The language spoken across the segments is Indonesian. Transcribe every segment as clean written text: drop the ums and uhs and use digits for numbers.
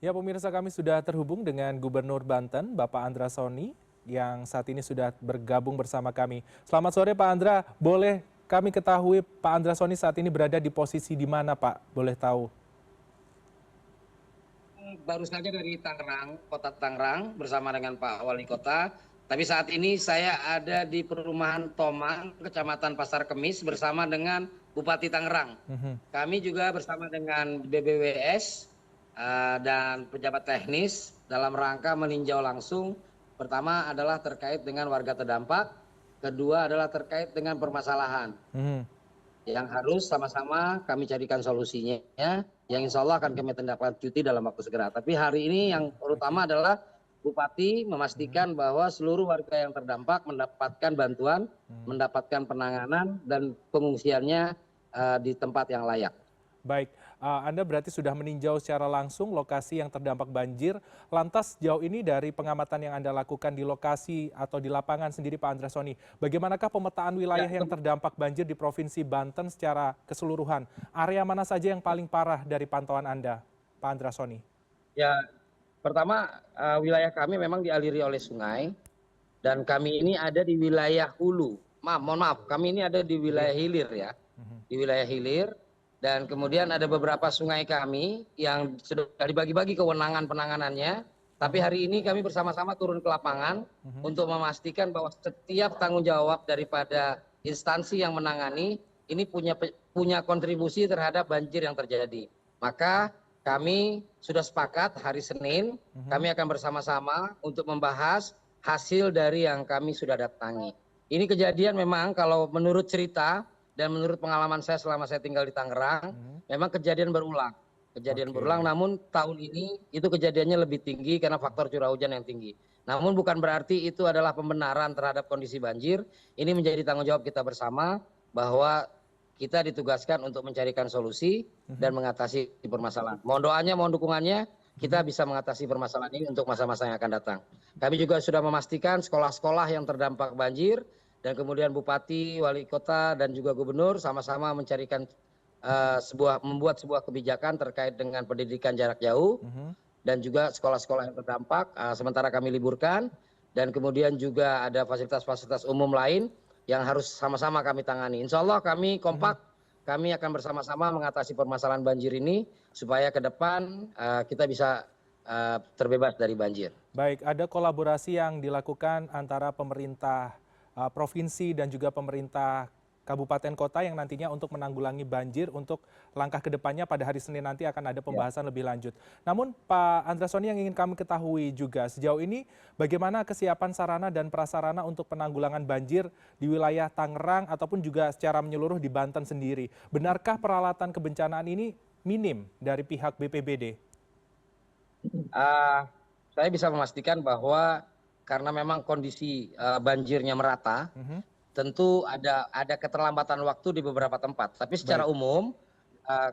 Ya, pemirsa kami sudah terhubung dengan Gubernur Banten, Bapak Andra Soni, yang saat ini sudah bergabung bersama kami. Selamat sore Pak Andra, boleh kami ketahui Pak Andra Soni saat ini berada di posisi di mana Pak? Boleh tahu? Baru saja dari Tangerang, Kota Tangerang bersama dengan Pak Wali Kota. Tapi saat ini saya ada di Perumahan Tomang, Kecamatan Pasar Kemis bersama dengan Bupati Tangerang. Mhm. Kami juga bersama dengan BBWS dan pejabat teknis dalam rangka meninjau langsung. Pertama adalah terkait dengan warga terdampak, kedua adalah terkait dengan permasalahan Mhm. yang harus sama-sama kami carikan solusinya, yang insya Allah akan kami tindaklanjuti dalam waktu segera. Tapi hari ini yang Oke. terutama adalah Bupati Mhm. memastikan bahwa seluruh warga yang terdampak mendapatkan bantuan, Mhm. mendapatkan penanganan, dan pengungsiannya di tempat yang layak. Baik, Anda berarti sudah meninjau secara langsung lokasi yang terdampak banjir. Lantas jauh ini dari pengamatan yang Anda lakukan di lokasi atau di lapangan sendiri Pak Andra Soni, bagaimanakah pemetaan Ya, wilayah yang terdampak banjir di Provinsi Banten secara keseluruhan? Area mana saja yang paling parah dari pantauan Anda, Pak Andra Soni? ya, pertama wilayah kami memang dialiri oleh sungai dan kami ini ada di wilayah hulu. Mohon maaf, kami ini ada di wilayah hilir ya. Mhm. Di wilayah hilir, dan kemudian ada beberapa sungai kami yang sudah dibagi-bagi kewenangan penanganannya, tapi Mhm. hari ini kami bersama-sama turun ke lapangan Mhm. untuk memastikan bahwa setiap tanggung jawab daripada instansi yang menangani ini punya kontribusi terhadap banjir yang terjadi. Maka kami sudah sepakat hari Senin Mhm. kami akan bersama-sama untuk membahas hasil dari yang kami sudah datangi. Ini kejadian memang kalau menurut cerita dan menurut pengalaman saya selama saya tinggal di Tangerang, Mhm. memang kejadian berulang. Kejadian berulang, Oke. namun tahun ini itu kejadiannya lebih tinggi karena faktor curah hujan yang tinggi. Namun bukan berarti itu adalah pembenaran terhadap kondisi banjir. Ini menjadi tanggung jawab kita bersama bahwa kita ditugaskan untuk mencarikan solusi Mhm. dan mengatasi permasalahan. Mohon doanya, mohon dukungannya, kita Mhm. bisa mengatasi permasalahan ini untuk masa-masa yang akan datang. Kami juga sudah memastikan sekolah-sekolah yang terdampak banjir dan kemudian Bupati, Wali Kota, dan juga Gubernur sama-sama mencarikan membuat sebuah kebijakan terkait dengan pendidikan jarak jauh Mhm. dan juga sekolah-sekolah yang terdampak sementara kami liburkan, dan kemudian juga ada fasilitas-fasilitas umum lain yang harus sama-sama kami tangani. Insya Allah kami Mhm. kompak, kami akan bersama-sama mengatasi permasalahan banjir ini supaya ke depan kita bisa terbebas dari banjir. Baik, ada kolaborasi yang dilakukan antara pemerintah provinsi dan juga pemerintah kabupaten kota yang nantinya untuk menanggulangi banjir untuk langkah ke depannya pada hari Senin nanti akan ada Ya. pembahasan lebih lanjut. Namun Pak Andrasoni yang ingin kami ketahui juga sejauh ini bagaimana kesiapan sarana dan prasarana untuk penanggulangan banjir di wilayah Tangerang ataupun juga secara menyeluruh di Banten sendiri. Benarkah peralatan kebencanaan ini minim dari pihak BPBD? Ah, saya bisa memastikan bahwa karena memang kondisi banjirnya merata, Mhm. tentu ada keterlambatan waktu di beberapa tempat. Tapi secara Baik. umum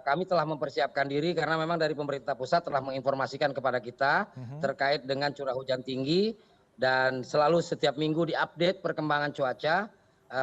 kami telah mempersiapkan diri karena memang dari pemerintah pusat telah menginformasikan kepada kita Mhm. terkait dengan curah hujan tinggi dan selalu setiap minggu diupdate perkembangan cuaca,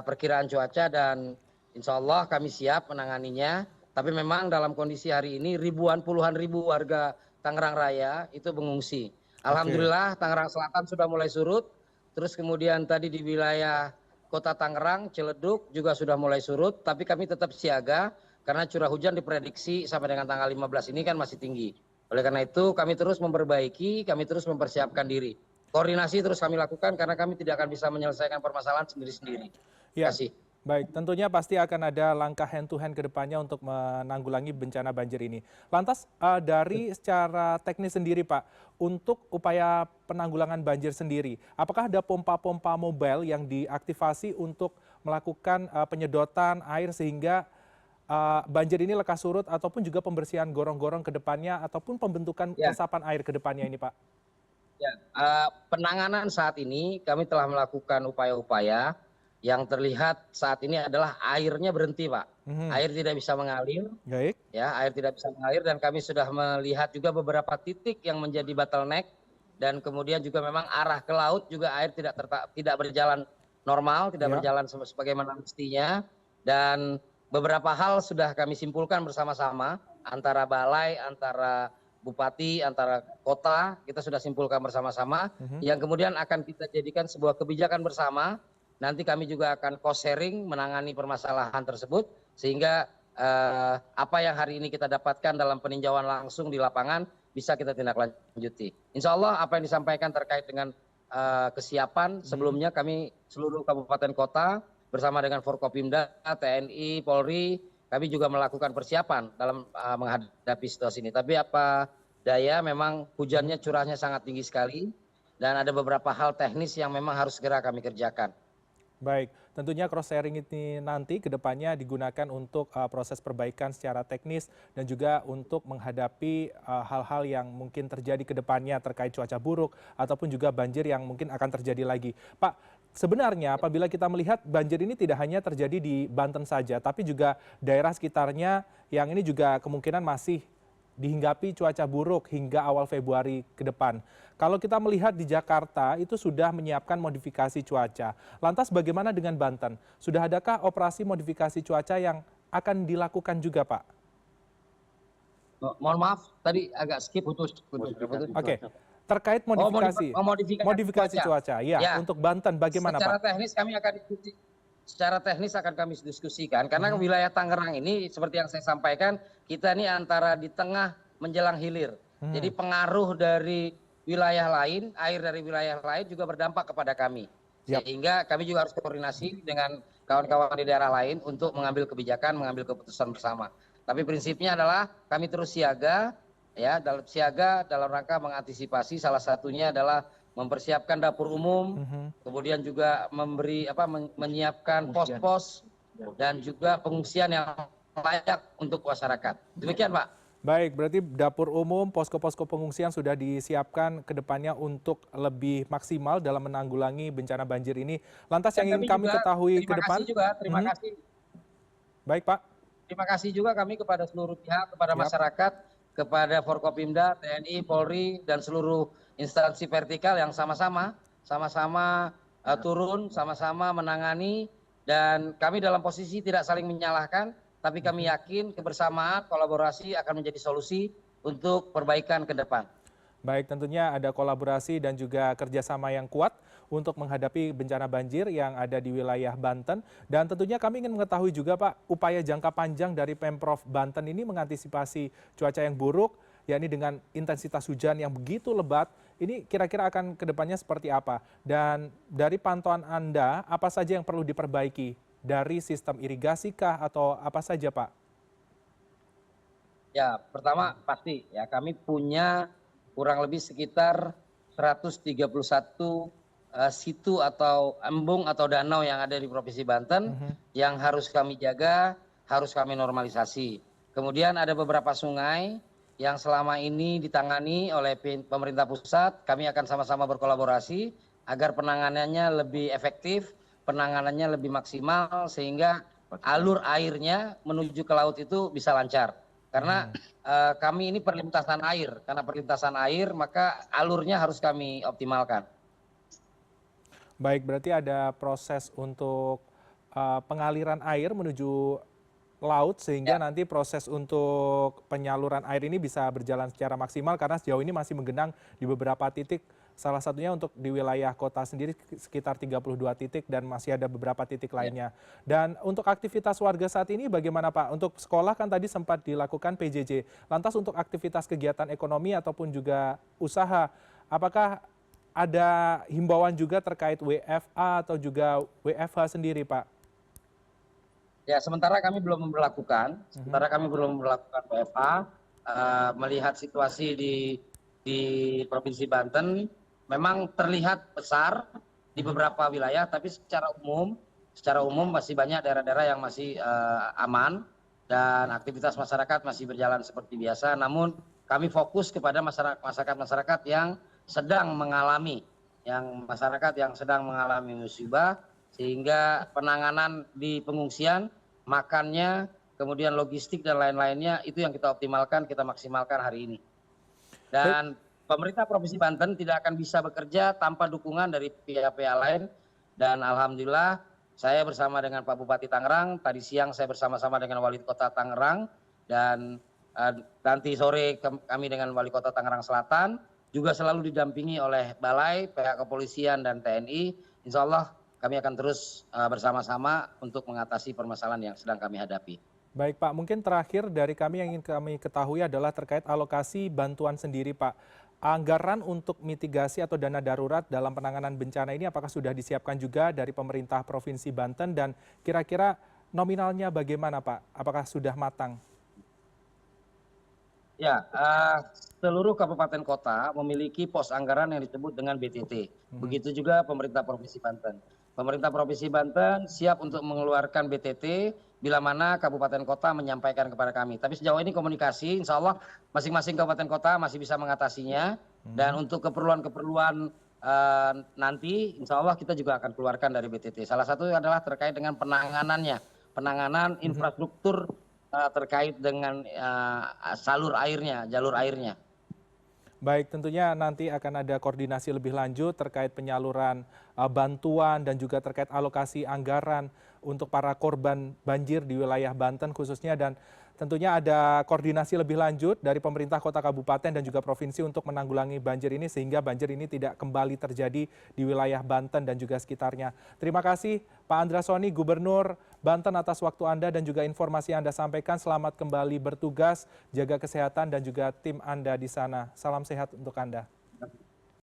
perkiraan cuaca, dan insya Allah kami siap menanganinya. Tapi memang dalam kondisi hari ini puluhan ribu warga Tangerang Raya itu mengungsi. Oke. Alhamdulillah Tangerang Selatan sudah mulai surut. Terus kemudian tadi di wilayah Kota Tangerang, Ciledug juga sudah mulai surut. Tapi kami tetap siaga karena curah hujan diprediksi sampai dengan tanggal 15 ini kan masih tinggi. Oleh karena itu kami terus memperbaiki, kami terus mempersiapkan diri. Koordinasi terus kami lakukan karena kami tidak akan bisa menyelesaikan permasalahan sendiri-sendiri. Terima Ya, kasih. baik. Tentunya pasti akan ada langkah hand to hand ke depannya untuk menanggulangi bencana banjir ini. Lantas dari secara teknis sendiri Pak, untuk upaya penanggulangan banjir sendiri, apakah ada pompa-pompa mobile yang diaktifasi untuk melakukan penyedotan air sehingga banjir ini lekas surut ataupun juga pembersihan gorong-gorong ke depannya ataupun pembentukan Ya, resapan air ke depannya ini Pak? ya, penanganan saat ini kami telah melakukan upaya-upaya yang terlihat saat ini adalah airnya berhenti, Pak. Mhm. Air tidak bisa mengalir, Baik. ya, air tidak bisa mengalir, dan kami sudah melihat juga beberapa titik yang menjadi bottleneck, dan kemudian juga memang arah ke laut juga air tidak berjalan normal, tidak Ya. berjalan sebagaimana mestinya, dan beberapa hal sudah kami simpulkan bersama-sama antara balai, antara bupati, antara kota, kita sudah simpulkan bersama-sama, yang kemudian akan kita jadikan sebuah kebijakan bersama. Nanti kami juga akan cost sharing menangani permasalahan tersebut, sehingga apa yang hari ini kita dapatkan dalam peninjauan langsung di lapangan bisa kita tindak lanjuti. Insya Allah apa yang disampaikan terkait dengan kesiapan, sebelumnya kami seluruh kabupaten kota bersama dengan Forkopimda, TNI, Polri, kami juga melakukan persiapan dalam menghadapi situasi ini. Tapi apa daya, memang hujannya curahnya sangat tinggi sekali dan ada beberapa hal teknis yang memang harus segera kami kerjakan. Baik, tentunya cross sharing ini nanti ke depannya digunakan untuk proses perbaikan secara teknis dan juga untuk menghadapi hal-hal yang mungkin terjadi ke depannya terkait cuaca buruk ataupun juga banjir yang mungkin akan terjadi lagi. Pak, sebenarnya apabila kita melihat banjir ini tidak hanya terjadi di Banten saja, tapi juga daerah sekitarnya yang ini juga kemungkinan masih dihinggapi cuaca buruk hingga awal Februari ke depan. Kalau kita melihat di Jakarta itu sudah menyiapkan modifikasi cuaca. Lantas bagaimana dengan Banten? Sudah adakah operasi modifikasi cuaca yang akan dilakukan juga, Pak? Mohon maaf, tadi agak skip. Putus. Oke, terkait modifikasi cuaca. Ya, untuk Banten bagaimana, Secara Pak? teknis kami akan diskusi. Secara teknis akan kami diskusikan, karena wilayah Tangerang ini seperti yang saya sampaikan, kita ini antara di tengah menjelang hilir. Jadi pengaruh dari wilayah lain, air dari wilayah lain juga berdampak kepada kami. Sehingga kami juga harus koordinasi dengan kawan-kawan di daerah lain untuk mengambil kebijakan, mengambil keputusan bersama. Tapi prinsipnya adalah kami terus siaga, ya, dalam rangka mengantisipasi, salah satunya adalah mempersiapkan dapur umum, kemudian juga menyiapkan pos-pos dan juga pengungsian yang layak untuk masyarakat. Demikian, Pak. Baik, berarti dapur umum, posko-posko pengungsian sudah disiapkan ke depannya untuk lebih maksimal dalam menanggulangi bencana banjir ini. Lantas yang ingin kami ketahui ke depan. Terima kasih. Baik, Pak. Terima kasih juga kami kepada seluruh pihak, kepada masyarakat, kepada Forkopimda, TNI, Polri, dan seluruh instansi vertikal yang sama-sama turun, sama-sama menangani, dan kami dalam posisi tidak saling menyalahkan, tapi kami yakin kebersamaan, kolaborasi akan menjadi solusi untuk perbaikan ke depan. Baik, tentunya ada kolaborasi dan juga kerjasama yang kuat untuk menghadapi bencana banjir yang ada di wilayah Banten. Dan tentunya kami ingin mengetahui juga, Pak, upaya jangka panjang dari Pemprov Banten ini mengantisipasi cuaca yang buruk, yakni dengan intensitas hujan yang begitu lebat, ini kira-kira akan ke depannya seperti apa? Dan dari pantauan Anda, apa saja yang perlu diperbaiki dari sistem irigasi kah atau apa saja, Pak? Ya, pertama pasti ya, kami punya kurang lebih sekitar 131 situ atau embung atau danau yang ada di Provinsi Banten yang harus kami jaga, harus kami normalisasi. Kemudian ada beberapa sungai yang selama ini ditangani oleh pemerintah pusat, kami akan sama-sama berkolaborasi agar penanganannya lebih efektif, penanganannya lebih maksimal, sehingga alur airnya menuju ke laut itu bisa lancar. Karena kami ini perlintasan air, karena perlintasan air maka alurnya harus kami optimalkan. Baik, berarti ada proses untuk pengaliran air menuju laut sehingga nanti proses untuk penyaluran air ini bisa berjalan secara maksimal karena sejauh ini masih menggenang di beberapa titik, salah satunya untuk di wilayah kota sendiri sekitar 32 titik dan masih ada beberapa titik lainnya. Dan untuk aktivitas warga saat ini bagaimana, Pak? Untuk sekolah kan tadi sempat dilakukan PJJ. Lantas untuk aktivitas kegiatan ekonomi ataupun juga usaha, apakah ada himbauan juga terkait WFA atau juga WFH sendiri, Pak? Ya, sementara kami belum memperlakukan WFA. Melihat situasi di Provinsi Banten, memang terlihat besar di beberapa wilayah, tapi secara umum masih banyak daerah-daerah yang masih aman dan aktivitas masyarakat masih berjalan seperti biasa. Namun kami fokus kepada masyarakat yang sedang mengalami musibah, sehingga penanganan di pengungsian, makannya, kemudian logistik dan lain-lainnya itu yang kita optimalkan, kita maksimalkan hari ini. Dan pemerintah Provinsi Banten tidak akan bisa bekerja tanpa dukungan dari pihak-pihak lain. Dan alhamdulillah saya bersama dengan Pak Bupati Tangerang, tadi siang saya bersama-sama dengan Wali Kota Tangerang, dan nanti sore kami dengan Wali Kota Tangerang Selatan juga selalu didampingi oleh Balai, pihak kepolisian dan TNI. Insya Allah kami akan terus bersama-sama untuk mengatasi permasalahan yang sedang kami hadapi. Baik Pak, mungkin terakhir dari kami yang ingin kami ketahui adalah terkait alokasi bantuan sendiri Pak. Anggaran untuk mitigasi atau dana darurat dalam penanganan bencana ini apakah sudah disiapkan juga dari pemerintah Provinsi Banten dan kira-kira nominalnya bagaimana Pak? Apakah sudah matang? Ya, seluruh kabupaten kota memiliki pos anggaran yang disebut dengan BTT. Begitu juga pemerintah Provinsi Banten. Pemerintah Provinsi Banten siap untuk mengeluarkan BTT bila mana kabupaten kota menyampaikan kepada kami. Tapi sejauh ini komunikasi, insya Allah masing-masing kabupaten kota masih bisa mengatasinya. Dan untuk keperluan-keperluan nanti, insya Allah kita juga akan keluarkan dari BTT. Salah satu adalah terkait dengan penanganannya, penanganan infrastruktur terkait dengan jalur airnya. Baik, tentunya nanti akan ada koordinasi lebih lanjut terkait penyaluran bantuan dan juga terkait alokasi anggaran untuk para korban banjir di wilayah Banten khususnya dan tentunya ada koordinasi lebih lanjut dari pemerintah kota kabupaten dan juga provinsi untuk menanggulangi banjir ini sehingga banjir ini tidak kembali terjadi di wilayah Banten dan juga sekitarnya. Terima kasih Pak Andra Soni, Gubernur Banten atas waktu Anda dan juga informasi yang Anda sampaikan. Selamat kembali bertugas, jaga kesehatan dan juga tim Anda di sana. Salam sehat untuk Anda.